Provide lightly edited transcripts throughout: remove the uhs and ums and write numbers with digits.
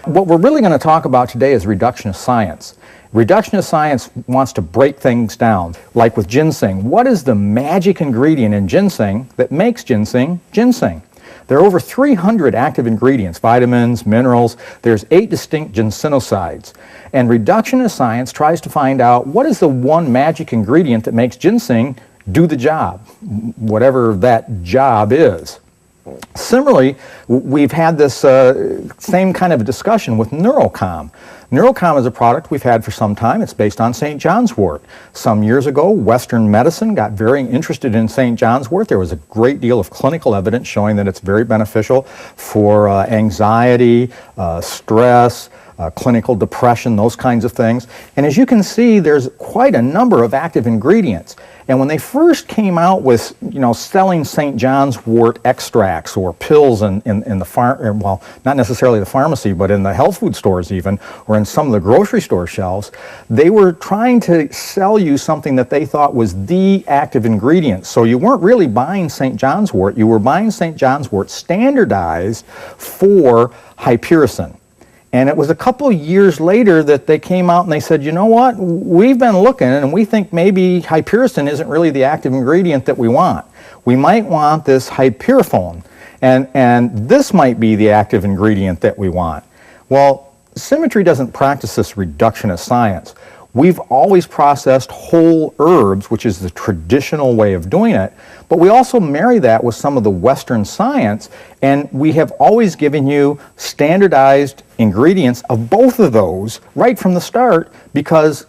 What we're really going to talk about today is reductionist science. Reductionist science wants to break things down, like with ginseng. What is the magic ingredient in ginseng that makes ginseng ginseng? There are over 300 active ingredients, vitamins, minerals. There's 8 distinct ginsenosides. And reductionist science tries to find out what is the one magic ingredient that makes ginseng do the job, whatever that job is. Similarly, we've had this same kind of discussion with NeuroCalm. NeuroCalm is a product we've had for some time. It's based on St. John's wort. Some years ago, Western medicine got very interested in St. John's wort. There was a great deal of clinical evidence showing that it's very beneficial for anxiety, stress, clinical depression, those kinds of things. And as you can see, there's quite a number of active ingredients. And when they first came out with, selling St. John's wort extracts or pills in the well, not necessarily the pharmacy, but in the health food stores even, or in some of the grocery store shelves, they were trying to sell you something that they thought was the active ingredient. So you weren't really buying St. John's wort, you were buying St. John's wort standardized for hypericin. And it was a couple years later that they came out and they said, you know what, we've been looking and we think maybe hypericin isn't really the active ingredient that we want. We might want this hyperifone, and this might be the active ingredient that we want. Well, Symmetry doesn't practice this reductionist science. We've always processed whole herbs, which is the traditional way of doing it, but we also marry that with some of the Western science, and we have always given you standardized ingredients of both of those right from the start, because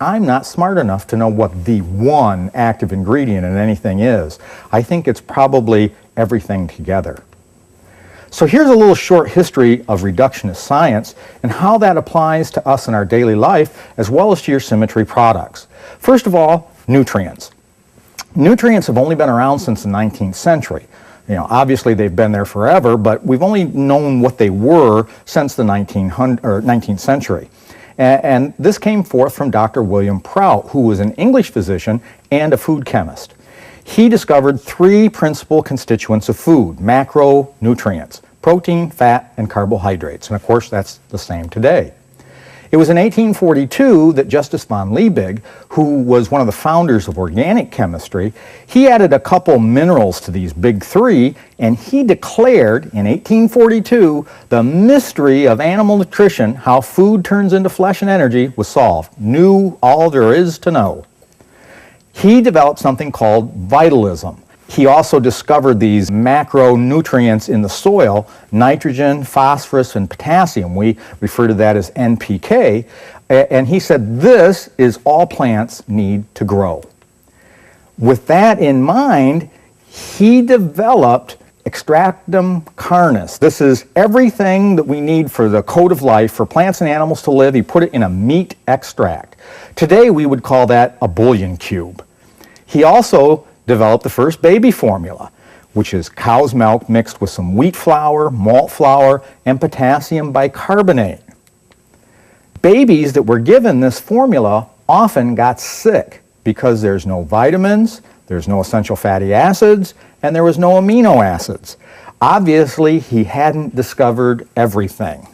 I'm not smart enough to know what the one active ingredient in anything is. I think it's probably everything together. So here's a little short history of reductionist science and how that applies to us in our daily life as well as to your Symmetry products. First of all, nutrients. Nutrients have only been around since the 19th century. Obviously they've been there forever, but we've only known what they were since the 19th century. And this came forth from Dr. William Prout, who was an English physician and a food chemist. He discovered 3 principal constituents of food, macronutrients: protein, fat, and carbohydrates. And of course, that's the same today. It was in 1842 that Justus von Liebig, who was one of the founders of organic chemistry, he added a couple minerals to these big 3, and he declared in 1842 the mystery of animal nutrition, how food turns into flesh and energy, was solved. Knew all there is to know. He developed something called vitalism. He also discovered these macronutrients in the soil: nitrogen, phosphorus, and potassium. We refer to that as NPK. And he said this is all plants need to grow. With that in mind, he developed extractum carnis. This is everything that we need for the code of life for plants and animals to live. He put it in a meat extract. Today we would call that a bouillon cube. He also developed the first baby formula, which is cow's milk mixed with some wheat flour, malt flour, and potassium bicarbonate. Babies that were given this formula often got sick because there's no vitamins, there's no essential fatty acids, and there was no amino acids. Obviously, he hadn't discovered everything.